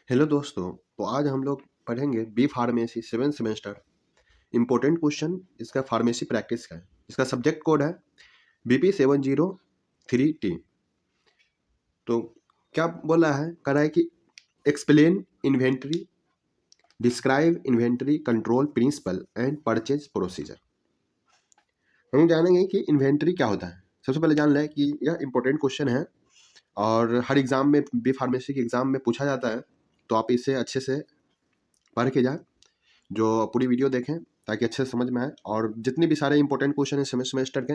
Hello दोस्तों। तो आज हम लोग पढ़ेंगे B pharmacy 7th semester important question. इसका फार्मेसी प्रैक्टिस का है। इसका सब्जेक्ट कोड है BP703T। तो क्या बोला है, कह रहा है कि explain inventory, describe inventory control principle and purchase procedure. हम जानेंगे कि इन्वेंट्री क्या होता है। सबसे पहले जान लें कि यह इम्पोर्टेंट क्वेश्चन है और हर एग्जाम में, बी फार्मेसी के एग्जाम में पूछा जाता है। तो आप इसे अच्छे से पढ़ के जाए, जो पूरी वीडियो देखें ताकि अच्छे से समझ में आए। और जितने भी सारे इंपॉर्टेंट क्वेश्चन हैं सेमेस्टर के,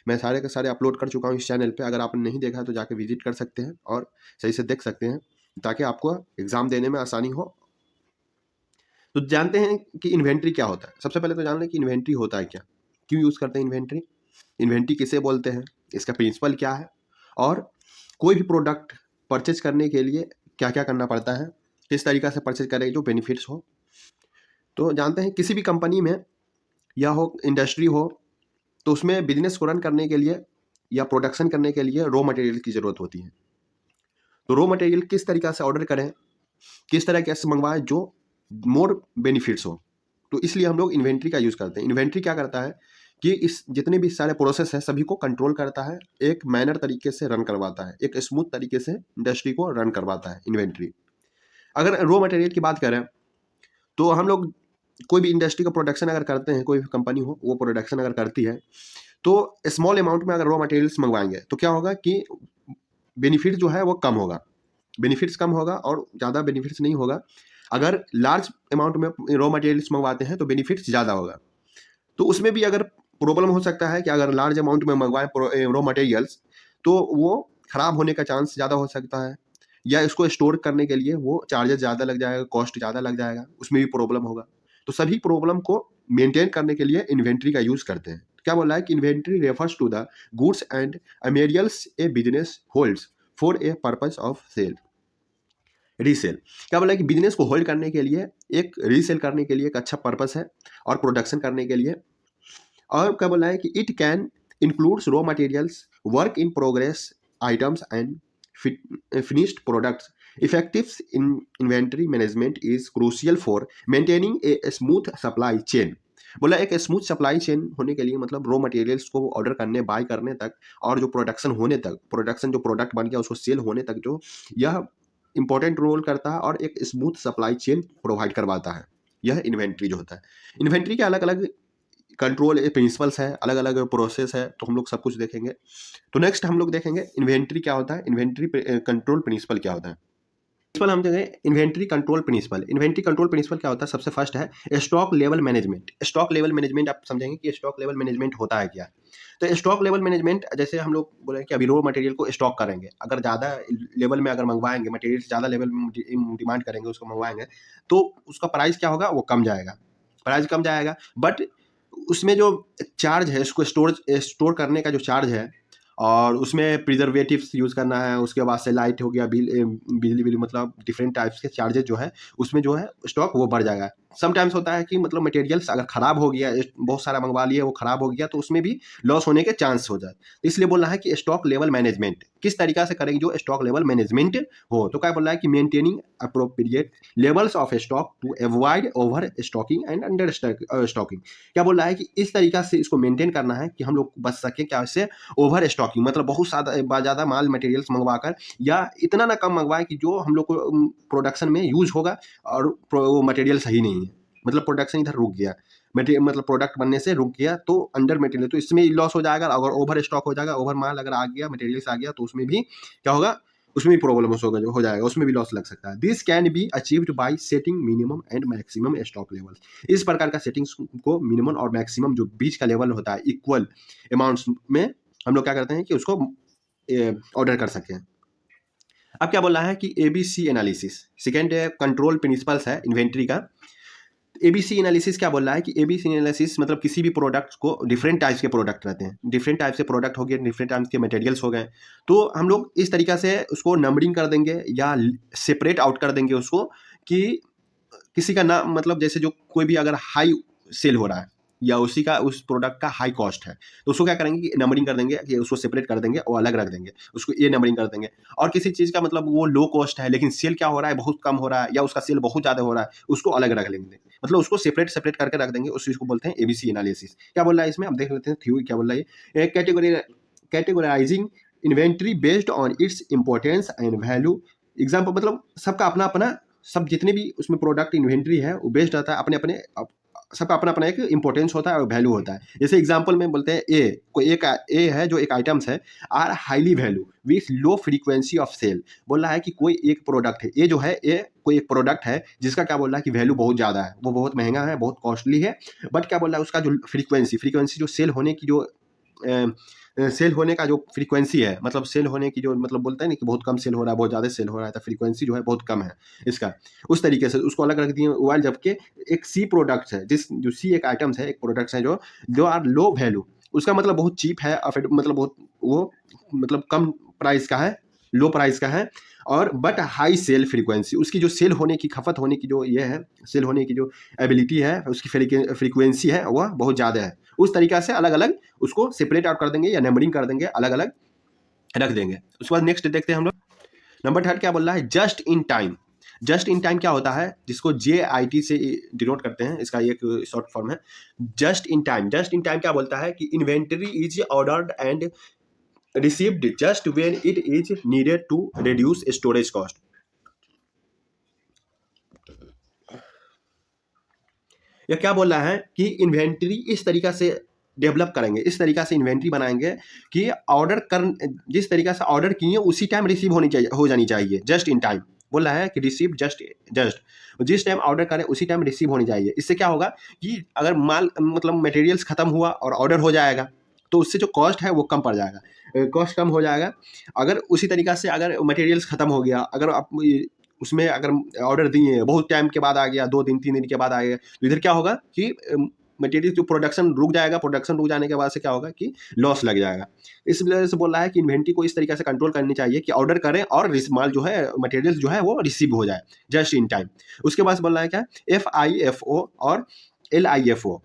मैं सारे के सारे अपलोड कर चुका हूँ इस चैनल पे। अगर आपने नहीं देखा तो जाके विजिट कर सकते हैं और सही से देख सकते हैं ताकि आपको एग्जाम देने में आसानी हो। तो जानते हैं कि इन्वेंट्री क्या होता है। सबसे पहले तो जान लें कि इन्वेंट्री होता है क्या, क्यों यूज़ करते हैं इन्वेंट्री, इन्वेंट्री किसे बोलते हैं, इसका प्रिंसिपल क्या है, और कोई भी प्रोडक्ट परचेज करने के लिए क्या क्या करना पड़ता है, किस तरीका से परचेज करें जो बेनिफिट्स हो। तो जानते हैं किसी भी कंपनी में या हो इंडस्ट्री हो, तो उसमें बिजनेस को रन करने के लिए या प्रोडक्शन करने के लिए रॉ मटेरियल की ज़रूरत होती है। तो रॉ मटेरियल किस तरीका से ऑर्डर करें, किस तरह से मंगवाएं जो मोर बेनिफिट्स हो। तो इसलिए हम लोग इन्वेंट्री का यूज़ करते हैं। इन्वेंट्री क्या करता है कि इस जितने भी सारे प्रोसेस है सभी को कंट्रोल करता है, एक मैनर तरीके से रन करवाता है, एक स्मूथ तरीके से इंडस्ट्री को रन करवाता है इन्वेंट्री। अगर रॉ मटेरियल की बात करें तो हम लोग कोई भी इंडस्ट्री का प्रोडक्शन अगर करते हैं, कोई भी कंपनी हो वो प्रोडक्शन अगर करती है, तो स्मॉल अमाउंट में अगर रॉ मटेरियल्स मंगवाएंगे तो क्या होगा कि बेनिफिट जो है वो कम होगा, बेनिफिट्स कम होगा और ज़्यादा बेनिफिट्स नहीं होगा। अगर लार्ज अमाउंट में रॉ मटेरियल्स मंगवाते हैं तो बेनिफिट्स ज़्यादा होगा। तो उसमें भी अगर प्रॉब्लम हो सकता है कि अगर लार्ज अमाउंट में मंगवाएं रॉ मटेरियल्स तो वो ख़राब होने का चांस ज़्यादा हो सकता है, या इसको स्टोर करने के लिए वो चार्जेस ज़्यादा लग जाएगा, कॉस्ट ज़्यादा लग जाएगा, उसमें भी प्रॉब्लम होगा। तो सभी प्रॉब्लम को मेंटेन करने के लिए इन्वेंट्री का यूज़ करते हैं। क्या बोल रहा है कि inventory refers to the goods and materials a business holds for a purpose of sale resale. क्या बोला है कि बिजनेस को होल्ड करने के लिए, एक रीसेल करने के लिए एक अच्छा पर्पस है और प्रोडक्शन करने के लिए। और क्या बोला है कि it can includes raw materials, work in progress items and finished products. Effective inventory management is crucial for maintaining a smooth supply chain. बोला एक स्मूथ सप्लाई चेन होने के लिए मतलब रॉ मटेरियल्स को ऑर्डर करने, बाय करने तक और जो प्रोडक्शन होने तक, प्रोडक्शन जो प्रोडक्ट बन गया उसको सेल होने तक, जो यह इंपॉर्टेंट रोल करता है और एक स्मूथ सप्लाई चेन प्रोवाइड करवाता है। यह इन्वेंट्री जो होता है। इन्वेंट्री के अलग अलग कंट्रोल प्रिंसिपल्स है, अलग अलग प्रोसेस है, तो हम लोग सब कुछ देखेंगे। तो नेक्स्ट हम लोग देखेंगे इन्वेंट्री क्या होता है, इन्वेंट्री कंट्रोल प्रिंसिपल क्या होता है। प्रिंसिपल हम देखेंगे inventory control principle. Inventory control principle क्या होता है, सबसे फर्स्ट है stock level management. Stock level management आप समझेंगे कि स्टॉक लेवल मैनेजमेंट होता है क्या। तो स्टॉक लेवल मैनेजमेंट, जैसे हम लोग बोले कि अभी रॉ मटेरियल को स्टॉक करेंगे, अगर ज़्यादा लेवल में अगर मंगवाएंगे, मटेरियल ज़्यादा लेवल में डिमांड करेंगे, उसको मंगवाएंगे तो उसका प्राइस क्या होगा, वो कम जाएगा, प्राइस कम जाएगा। बट उसमें जो चार्ज है, इसको स्टोर करने का जो चार्ज है, और उसमें प्रिजर्वेटिव्स यूज़ करना है, उसके बाद से लाइट हो गया, बिजली बिल, मतलब डिफरेंट टाइप्स के चार्जेस जो है उसमें जो है स्टॉक वो बढ़ जाएगा। समटाइम्स होता है कि मतलब मटेरियल्स अगर ख़राब हो गया, बहुत सारा मंगवा लिए, वो ख़राब हो गया तो उसमें भी लॉस होने के चांस हो जाए। तो इसलिए बोल रहा है कि स्टॉक लेवल मैनेजमेंट किस तरीका से करेंगे, जो स्टॉक लेवल मैनेजमेंट हो। तो क्या बोल रहा है कि maintaining appropriate levels of stock to avoid over stocking and under stocking. क्या बोल रहा है कि इस तरीका से इसको मेंटेन करना है कि हम लोग बच सके क्या इससे, ओवर स्टॉकिंग, मतलब बहुत ज़्यादा माल मटेरियल्स मंगवाकर, या इतना ना कम मंगवाएं कि जो हम लोग को प्रोडक्शन में यूज होगा और वो मटेरियल सही नहीं है, मतलब प्रोडक्शन इधर रुक गया, मटेरियल मतलब प्रोडक्ट बनने से रुक गया तो अंडर मटेरियल, तो इसमें लॉस हो जाएगा। अगर ओवर स्टॉक हो जाएगा, ओवर माल अगर आ गया, मटेरियल्स आ गया, तो उसमें भी क्या होगा, उसमें भी प्रॉब्लम हो जाएगा, उसमें भी लॉस लग सकता है। This can be achieved by setting minimum and maximum stock levels. इस प्रकार का सेटिंग्स को मिनिमम और मैक्सिमम जो बीच का लेवल होता है, इक्वल अमाउंट्स में हम लोग क्या करते हैं कि उसको ऑर्डर कर सकें। अब क्या बोल रहा है कि ABC analysis, second control principles है इन्वेंट्री का। ABC एनालिसिस क्या बोल रहा है कि ABC एनालिसिस मतलब किसी भी प्रोडक्ट को, डिफरेंट टाइप्स के प्रोडक्ट रहते हैं, डिफरेंट टाइप से प्रोडक्ट हो गए, डिफरेंट टाइप्स के मटेरियल्स हो गए, तो हम लोग इस तरीका से उसको नंबरिंग कर देंगे या सेपरेट आउट कर देंगे उसको, कि किसी का नाम, मतलब जैसे जो कोई भी अगर हाई सेल हो रहा है या उसी का उस प्रोडक्ट का हाई कॉस्ट है, तो उसको क्या करेंगे कि नंबरिंग कर देंगे, कि उसको सेपरेट कर देंगे और अलग रख देंगे, उसको ये नंबरिंग कर देंगे। और किसी चीज़ का मतलब वो लो कॉस्ट है लेकिन सेल क्या हो रहा है, बहुत कम हो रहा है, या उसका सेल बहुत ज़्यादा हो रहा है, उसको अलग रख लेंगे, मतलब उसको सेपरेट सेपरेट करके रख देंगे। उस चीज़ को बोलते हैं एबीसी एनालिसिस। क्या बोल रहा है इसमें, अब देख लेते हैं थ्योरी क्या बोल रहा है ये। Categorising inventory based on its importance and value. Example मतलब सबका अपना अपना, सब जितने भी उसमें प्रोडक्ट इन्वेंट्री है वो बेस्ड रहता है अपने अपने, सबका अपना अपना एक इंपॉर्टेंस होता है और वैल्यू होता है। जैसे एग्जांपल में बोलते हैं ए, कोई एक ए है जो एक आइटम्स है, are highly value with low frequency of sale. बोल रहा है कि कोई एक प्रोडक्ट है, ए जो है, ए कोई एक प्रोडक्ट है जिसका क्या बोल रहा है कि वैल्यू बहुत ज़्यादा है, वो बहुत महंगा है, बहुत कॉस्टली है, बट क्या बोल रहा है उसका जो फ्रीक्वेंसी जो सेल होने की जो सेल होने का जो फ्रीक्वेंसी है, मतलब सेल होने की जो मतलब बोलते हैं ना कि बहुत कम सेल हो रहा है, बहुत ज़्यादा सेल हो रहा है, तो फ्रीक्वेंसी जो है बहुत कम है इसका, उस तरीके से उसको अलग रख दिए। वाइल जबकि एक सी प्रोडक्ट्स है, जो सी एक आइटम्स है, एक प्रोडक्ट्स है जो आर लो वैल्यू, उसका मतलब बहुत चीप है और फिर मतलब बहुत वो मतलब कम प्राइस का है, लो प्राइस का है, और बट हाई सेल फ्रीक्वेंसी, उसकी जो सेल होने की, खपत होने की जो ये है, सेल होने की जो एबिलिटी है, उसकी फ्रीक्वेंसी है वह बहुत ज़्यादा है। उस तरीक़ा से अलग अलग उसको सेपरेट आउट कर देंगे या नंबरिंग कर देंगे, अलग अलग रख देंगे। उसके बाद नेक्स्ट देखते हैं हम लोग। नंबर थर्ड क्या बोल रहा है, just in time. Just in time क्या होता है, जिसको JIT से डिनोट करते हैं, इसका एक शॉर्ट फॉर्म है just in time. Just in time क्या बोलता है कि inventory is ordered and received just when it is needed to reduce storage cost. यह क्या बोल रहा है कि इन्वेंटरी इस तरीका से डेवलप करेंगे, इस तरीका से इन्वेंट्री बनाएंगे कि ऑर्डर कर, जिस तरीका से ऑर्डर किए उसी टाइम रिसीव होनी चाहिए, हो जानी चाहिए, जस्ट इन टाइम। बोल रहा है कि रिसीव जस्ट जिस टाइम ऑर्डर करें उसी टाइम रिसीव होनी चाहिए। इससे क्या होगा कि अगर माल मतलब मटेरियल्स खत्म हुआ और ऑर्डर हो जाएगा तो उससे जो कॉस्ट है वो कम पड़ जाएगा, कॉस्ट कम हो जाएगा। अगर उसी तरीका से अगर मटेरियल्स खत्म हो गया, अगर आप उसमें अगर ऑर्डर दिए बहुत टाइम के बाद आ गया, 2 दिन 3 दिन के बाद आ गया, तो इधर क्या होगा कि मटेरियल जो प्रोडक्शन रुक जाएगा, प्रोडक्शन रुक जाने के बाद से क्या होगा कि लॉस लग जाएगा। इस वजह से बोल रहा है कि इन्वेंट्री को इस तरीके से कंट्रोल करनी चाहिए कि ऑर्डर करें और माल जो है, मटेरियल जो है वो रिसीव हो जाए जस्ट इन टाइम। उसके बाद बोल रहा है क्या, FIFO और LIFO।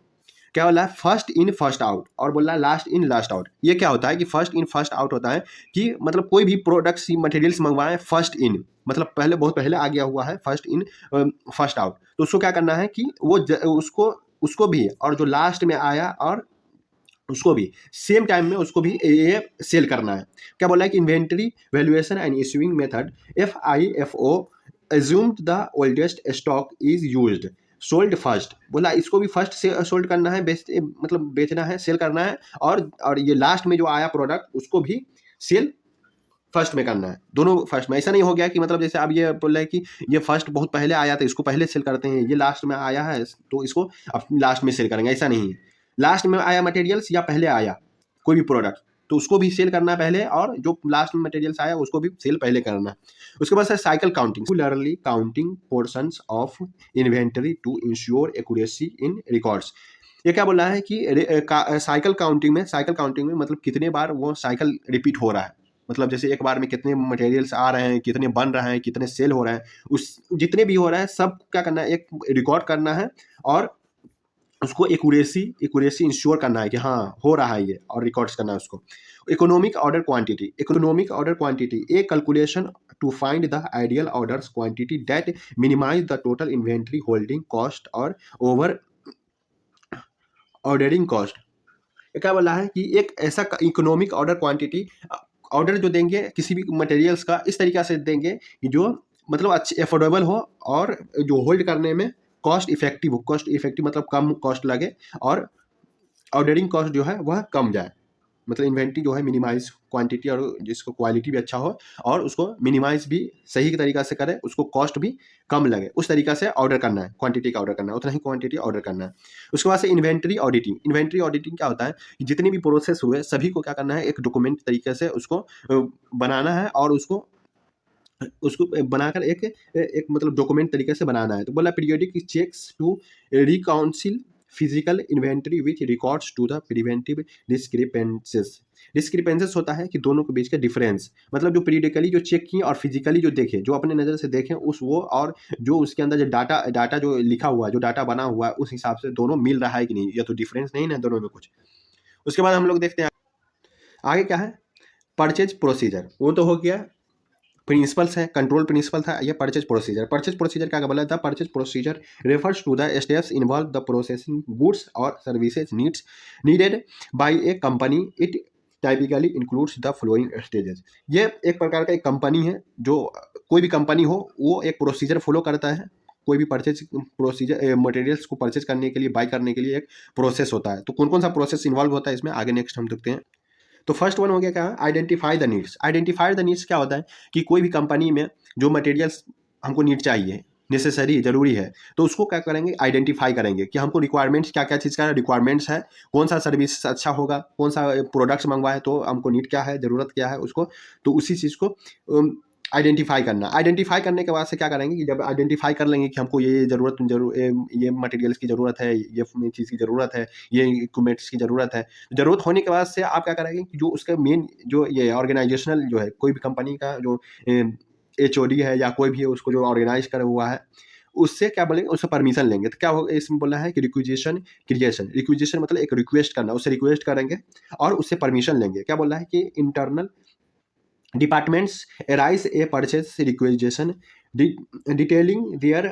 क्या बोला है, फर्स्ट इन फर्स्ट आउट, और बोल रहा है लास्ट इन लास्ट आउट। ये क्या होता है कि फर्स्ट इन फर्स्ट आउट होता है कि मतलब कोई भी प्रोडक्ट्स मटेरियल्स मंगवाएं फर्स्ट इन, मतलब पहले बहुत पहले आ गया हुआ है, फर्स्ट इन फर्स्ट आउट, तो उसको क्या करना है कि वो उसको भी, और जो लास्ट में आया और उसको भी सेम टाइम में उसको भी ये सेल करना है। क्या बोला है कि inventory valuation and issuing method FIFO assumed the oldest stock is used sold first. बोला इसको भी फर्स्ट से सोल्ड करना है, मतलब बेचना है, सेल करना है, और ये लास्ट में जो आया प्रोडक्ट उसको भी सेल फर्स्ट में करना है, दोनों फर्स्ट में। ऐसा नहीं हो गया कि मतलब जैसे अब ये बोल रहे हैं कि ये फर्स्ट बहुत पहले आया था इसको पहले सेल करते हैं, ये लास्ट में आया है तो इसको अब लास्ट में सेल करेंगे, ऐसा नहीं है। लास्ट में आया मटेरियल्स या पहले आया कोई भी प्रोडक्ट तो उसको भी सेल करना है पहले, और जो लास्ट में मटेरियल्स आया उसको भी सेल पहले करना है। उसके बाद cycle counting, regularly counting portions of inventory to ensure accuracy in records. ये क्या बोल रहा है कि साइकिल काउंटिंग में मतलब कितने बार वो साइकिल रिपीट हो रहा है, मतलब जैसे एक बार में कितने मटेरियल्स आ रहे हैं, कितने बन रहे हैं, कितने सेल हो रहे हैं, उस जितने भी हो रहा है सब क्या करना है, एक रिकॉर्ड करना है और उसको एक्यूरेसी इंश्योर करना है कि हाँ हो रहा है ये, और रिकॉर्ड्स करना है उसको। Economic order quantity a calculation to find the ideal orders quantity that minimise the total inventory holding cost और ओवर ऑर्डरिंग कॉस्ट। क्या बोला है कि एक ऐसा इकोनॉमिक ऑर्डर क्वांटिटी, ऑर्डर जो देंगे किसी भी मटेरियल्स का इस तरीक़ा से देंगे कि जो मतलब अच्छे एफोर्डेबल हो और जो होल्ड करने में कॉस्ट इफेक्टिव मतलब कम कॉस्ट लगे, और ऑर्डरिंग कॉस्ट जो है वह कम जाए, मतलब इन्वेंट्री जो है मिनिमाइज क्वांटिटी, और जिसको क्वालिटी भी अच्छा हो और उसको मिनिमाइज भी सही तरीक़ा से करे, उसको कॉस्ट भी कम लगे, उस तरीक़ा से ऑर्डर करना है, क्वांटिटी का ऑर्डर करना है, उतना ही क्वांटिटी ऑर्डर करना है। उसके बाद से इन्वेंट्री ऑडिटिंग क्या होता है कि जितने भी प्रोसेस हुए सभी को क्या करना है, एक डॉक्यूमेंट तरीके से उसको बनाना है, और उसको बनाकर एक मतलब डॉक्यूमेंट तरीके से बनाना है। तो बोला periodic checks to reconcile physical inventory which records to the preventive discrepancies होता है कि दोनों के बीच का डिफरेंस, मतलब जो पीरियडिकली जो चेक किए और फिजिकली जो देखें, जो अपने नज़र से देखें उस वो, और जो उसके अंदर जो डाटा जो लिखा हुआ है, जो डाटा बना हुआ है, उस हिसाब से दोनों मिल रहा है कि नहीं, या तो डिफरेंस नहीं ना दोनों में कुछ। उसके बाद हम लोग देखते हैं आगे क्या है, परचेज प्रोसीजर। वो तो हो गया प्रिंसिपल्स है, कंट्रोल प्रिंसिपल था, ये परचेज प्रोसीजर। परचेज प्रोसीजर क्या बोला था, purchase procedure refers to the steps involve the processing goods और services needed by a company. It typically includes the following stages. ये एक प्रकार का एक कंपनी है, जो कोई भी कंपनी हो वो एक प्रोसीजर फॉलो करता है। कोई भी परचेज प्रोसीजर मटेरियल्स को परचेज करने के लिए, बाय करने के लिए एक प्रोसेस होता है। तो कौन कौन सा प्रोसेस इन्वॉल्व होता है इसमें, आगे नेक्स्ट हम देखते हैं। तो फर्स्ट वन हो गया क्या, identify the needs. Identify the needs क्या होता है कि कोई भी कंपनी में जो मटेरियल्स हमको नीड चाहिए, नेसेसरी जरूरी है, तो उसको क्या करेंगे, आइडेंटिफाई करेंगे कि हमको रिक्वायरमेंट्स क्या क्या चीज़ का रिक्वायरमेंट्स है, कौन सा सर्विस अच्छा होगा, कौन सा प्रोडक्ट्स मंगवाए तो हमको नीड क्या है, ज़रूरत क्या है उसको। तो उसी चीज़ को आइडेंटिफाई करना। आइडेंटिफाई करने के बाद से क्या करेंगे कि जब आइडेंटिफाई कर लेंगे कि हमको ये ये मटेरियल्स की ज़रूरत है, ये चीज़ की ज़रूरत है, ये इक्विपमेंट्स की ज़रूरत है, ज़रूरत होने के बाद से आप क्या करेंगे कि जो उसका मेन जो ये ऑर्गेनाइजेशनल जो है, कोई भी कंपनी का जो HOD है या कोई भी है, उसको जो ऑर्गेनाइज करा हुआ है, उससे क्या बोलेंगे, उससे परमिशन लेंगे। तो क्या होगा, इसमें बोला है कि रिक्विजिशन क्रिएशन। रिक्विजिशन मतलब एक रिक्वेस्ट करना, उससे रिक्वेस्ट करेंगे और उससे परमिशन लेंगे। क्या बोला है कि internal departments arise A purchase requisition detailing there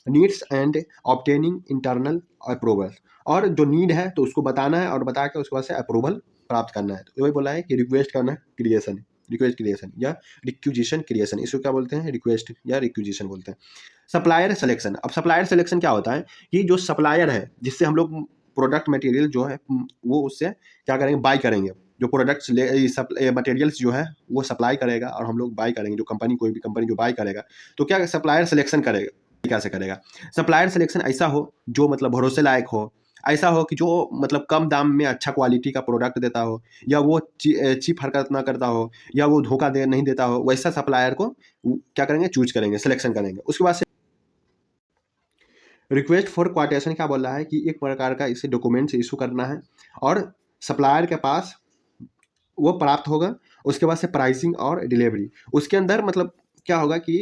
needs and obtaining internal approval. और जो नीड है तो उसको बताना है, और बता के उसके बाद से अप्रूवल प्राप्त करना है। तो वही बोला है कि रिक्वेस्ट करना, रिक्वेस्ट क्रिएशन या रिक्विजिशन क्रिएशन, इसको क्या बोलते हैं, रिक्वेस्ट या रिक्विजिशन बोलते हैं। Supplier selection. अब सप्लायर सिलेक्शन क्या होता है कि जो सप्लायर है जिससे हम लोग प्रोडक्ट मटेरियल जो है वो उससे क्या करेंगे, बाय करेंगे। जो प्रोडक्ट्स मटेरियल्स जो है वो सप्लाई करेगा और हम लोग बाय करेंगे। जो कंपनी, कोई भी कंपनी जो बाय करेगा, तो क्या सप्लायर सिलेक्शन करेगा, कैसे करेगा। सप्लायर सिलेक्शन ऐसा हो जो मतलब भरोसे लायक हो, ऐसा हो कि जो मतलब कम दाम में अच्छा क्वालिटी का प्रोडक्ट देता हो, या वो चीप हरकत ना करता हो, या वो धोखा नहीं देता हो, वैसा सप्लायर को क्या करेंगे, चूज करेंगे, सिलेक्शन करेंगे। उसके बाद रिक्वेस्ट फॉर क्वाटेशन क्या बोल रहा है कि एक प्रकार का इसे डॉक्यूमेंट्स इशू करना है और सप्लायर के पास वो प्राप्त होगा। उसके बाद से प्राइसिंग और डिलीवरी, उसके अंदर मतलब क्या होगा कि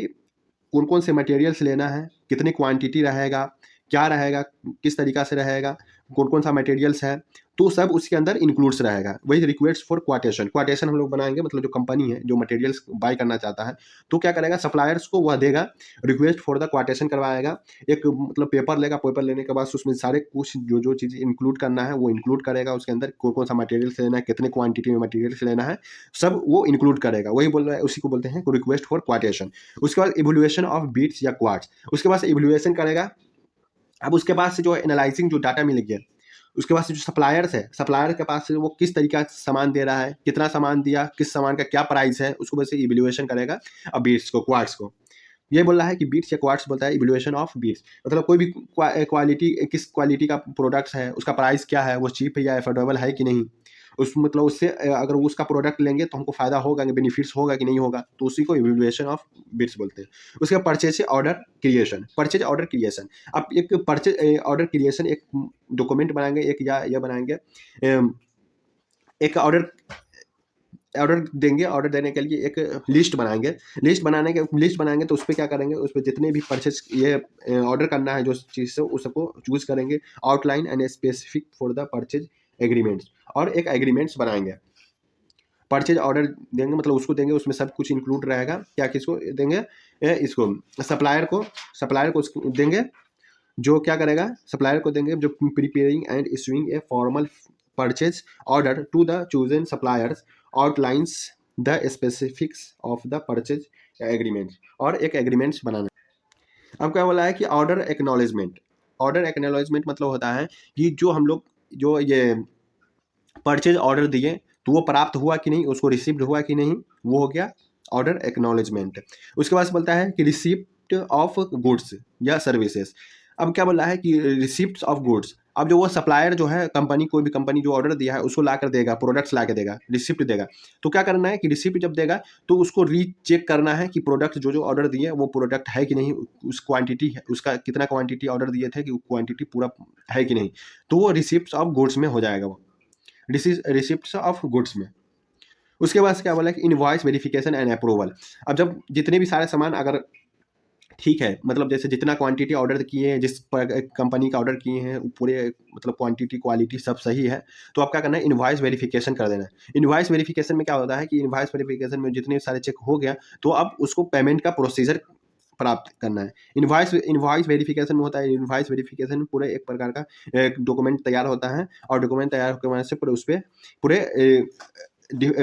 कौन कौन से मटेरियल्स लेना है, कितनी क्वांटिटी रहेगा, क्या रहेगा, किस तरीका से रहेगा, कौन कौन सा मटेरियल्स है, तो सब उसके अंदर इंक्लूड्स रहेगा। वही रिक्वेस्ट फॉर क्वाटेशन। क्वाटेशन हम लोग बनाएंगे, मतलब जो कंपनी है जो मटेरियल्स बाय करना चाहता है, तो क्या करेगा, सप्लायर्स को वह देगा, रिक्वेस्ट फॉर द क्वाटेशन करवाएगा। एक मतलब पेपर लेगा, पेपर लेने के बाद उसमें सारे कुछ जो जो चीज़ इंक्लूड करना है वो इंक्लूड करेगा। उसके अंदर कौन कौन सा मटेरियल्स लेना है, कितने क्वांटिटी में मटेरियल्स लेना है, सब वो इंक्लूड करेगा। वही बोल रहा है, उसी को बोलते हैं रिक्वेस्ट फॉर क्वाटेशन। उसके बाद इवोल्यूशन ऑफ बीट्स या क्वार्ट्स, उसके बाद से इवोल्यूशन करेगा। अब उसके बाद से जो एनालाइजिंग जो डाटा मिल गया, उसके बाद से जो सप्लायर्स है, सप्लायर के पास से वो किस तरीका से सामान दे रहा है, कितना सामान दिया, किस सामान का क्या प्राइस है, उसको वैसे इवैल्यूएशन करेगा। अब बीट्स को, क्वार्ट्स को, ये बोल रहा है कि बीट्स या क्वार्ट्स बोलता है इवैल्यूएशन ऑफ बीट्स, मतलब कोई भी क्वालिटी, किस क्वालिटी का प्रोडक्ट्स है, उसका प्राइस क्या है, वो चीप है या एफोर्डेबल है कि नहीं, उस मतलब उससे अगर उसका प्रोडक्ट लेंगे तो हमको फायदा होगा, बेनिफिट्स होगा कि नहीं होगा, तो उसी को इवैल्यूएशन ऑफ बिट्स बोलते हैं। उसके बाद purchase order creation. Purchase order creation, अब एक परचेज ऑर्डर क्रिएशन एक डॉक्यूमेंट बनाएंगे, एक या यह बनाएंगे, एक ऑर्डर देंगे। ऑर्डर देने के लिए एक लिस्ट बनाएंगे। लिस्ट बनाएंगे तो उस पर क्या करेंगे, उस पर जितने भी परचेज ये ऑर्डर करना है जो चीज़ से, उस सबको चूज करेंगे। Outline and specific for the purchase agreements, और एक एग्रीमेंट्स बनाएंगे। परचेज ऑर्डर देंगे मतलब उसको देंगे, उसमें सब कुछ इंक्लूड रहेगा। क्या किसको देंगे, इसको सप्लायर को देंगे, जो क्या करेगा, सप्लायर को देंगे जो preparing and issuing a formal purchase order to the chosen suppliers outlines the specifics of the purchase agreement, और एक एग्रीमेंट्स बनाना। अब क्या बोला है कि ऑर्डर एक्नॉलेजमेंट। ऑर्डर एक्नॉलेजमेंट मतलब होता है कि जो हम लोग जो ये परचेज ऑर्डर दिए तो वो प्राप्त हुआ कि नहीं, उसको रिसीव्ड हुआ कि नहीं, वो हो गया ऑर्डर एक्नॉलेजमेंट। उसके बाद बोलता है कि रिसिप्ट ऑफ गुड्स या सर्विसेज। अब क्या बोल रहा है कि रिसिप्ट ऑफ गुड्स, अब जो वो सप्लायर जो है कंपनी, कोई भी कंपनी जो ऑर्डर दिया है उसको ला कर देगा, प्रोडक्ट्स ला के देगा, रिसिप्ट देगा। तो क्या करना है कि रिसिप्ट जब देगा तो उसको रीचेक करना है कि प्रोडक्ट जो ऑर्डर दिए वो प्रोडक्ट है कि नहीं, उस क्वांटिटी है, उसका कितना क्वांटिटी ऑर्डर दिए थे कि वो क्वांटिटी पूरा है कि नहीं। तो वो रिसिप्ट ऑफ गुड्स में हो जाएगा, वो रिसिप्ट ऑफ गुड्स में। उसके बाद क्या बोला कि इनवॉइस वेरिफिकेशन एंड अप्रूवल। अब जब जितने भी सारे सामान अगर ठीक है, मतलब जैसे जितना क्वांटिटी ऑर्डर किए हैं, जिस कंपनी का ऑर्डर किए हैं पूरे, मतलब क्वांटिटी क्वालिटी सब सही है, तो आप क्या करना है, इनवॉइस वेरिफिकेशन कर देना है। इनवॉइस वेरिफिकेशन में क्या होता है कि इनवॉइस वेरिफिकेशन में जितने सारे चेक हो गया तो अब उसको पेमेंट का प्रोसीजर प्राप्त करना है। इनवॉइस वेरिफिकेशन में होता है, इनवॉइस वेरिफिकेशन में पूरे एक प्रकार का एक डॉक्यूमेंट तैयार होता है, और डॉक्यूमेंट तैयार होने के बाद से पूरे उस पर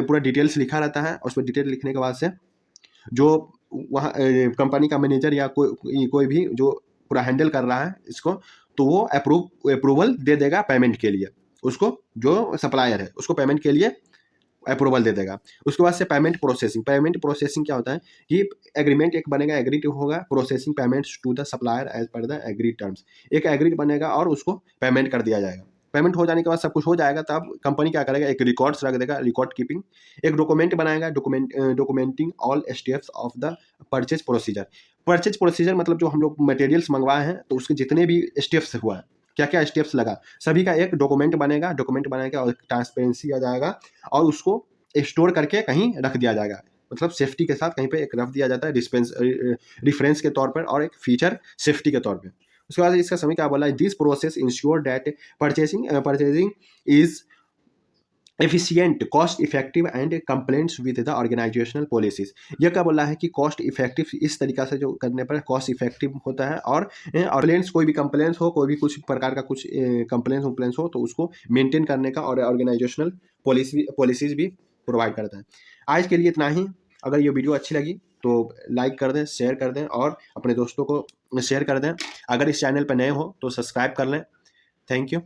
पूरा डिटेल्स लिखा रहता है, और उस पर डिटेल लिखने के बाद से जो वहाँ कंपनी का मैनेजर या कोई भी जो पूरा हैंडल कर रहा है इसको, तो वो अप्रूवल दे देगा पेमेंट के लिए, उसको जो सप्लायर है उसको पेमेंट के लिए अप्रूवल दे देगा। उसके बाद से पेमेंट प्रोसेसिंग क्या होता है कि एग्रीमेंट एक बनेगा, एग्री होगा, processing payments to the supplier as per the agree terms. एक एग्री बनेगा और उसको पेमेंट कर दिया जाएगा। पेमेंट हो जाने के बाद सब कुछ हो जाएगा, तब कंपनी क्या करेगा, एक रिकॉर्ड्स रख देगा, रिकॉर्ड कीपिंग, एक डॉक्यूमेंट बनाएगा, documenting all steps of the purchase procedure. Purchase procedure मतलब जो हम लोग मटेरियल्स मंगवाए हैं तो उसके जितने भी स्टेप्स हुआ है, क्या क्या स्टेप्स लगा, सभी का एक डॉक्यूमेंट बनेगा, डॉक्यूमेंट बनाएगा और ट्रांसपेरेंसी आ जाएगा, और उसको स्टोर करके कहीं रख दिया जाएगा, मतलब सेफ्टी के साथ कहीं पे एक रख दिया जाता है, रिफरेंस के तौर पर और एक फीचर सेफ्टी के तौर पे। उसके बाद इसका समय क्या बोला है, this process ensure that purchasing is efficient, cost effective and complaints with the organisational policies. यह क्या बोला है कि कॉस्ट इफेक्टिव, इस तरीका से जो करने पर कॉस्ट इफेक्टिव होता है, और कंप्लेंट्स, कोई भी कंप्लेंट्स हो, कोई भी कुछ प्रकार का कुछ कंप्लेंट्स हो तो उसको मेंटेन करने का, और ऑर्गेनाइजेशनल पॉलिसीज भी प्रोवाइड करता है। आज के लिए इतना ही। अगर ये वीडियो अच्छी लगी तो लाइक कर दें, शेयर कर दें, और अपने दोस्तों को शेयर कर दें। अगर इस चैनल पर नए हो तो सब्सक्राइब कर लें। Thank you.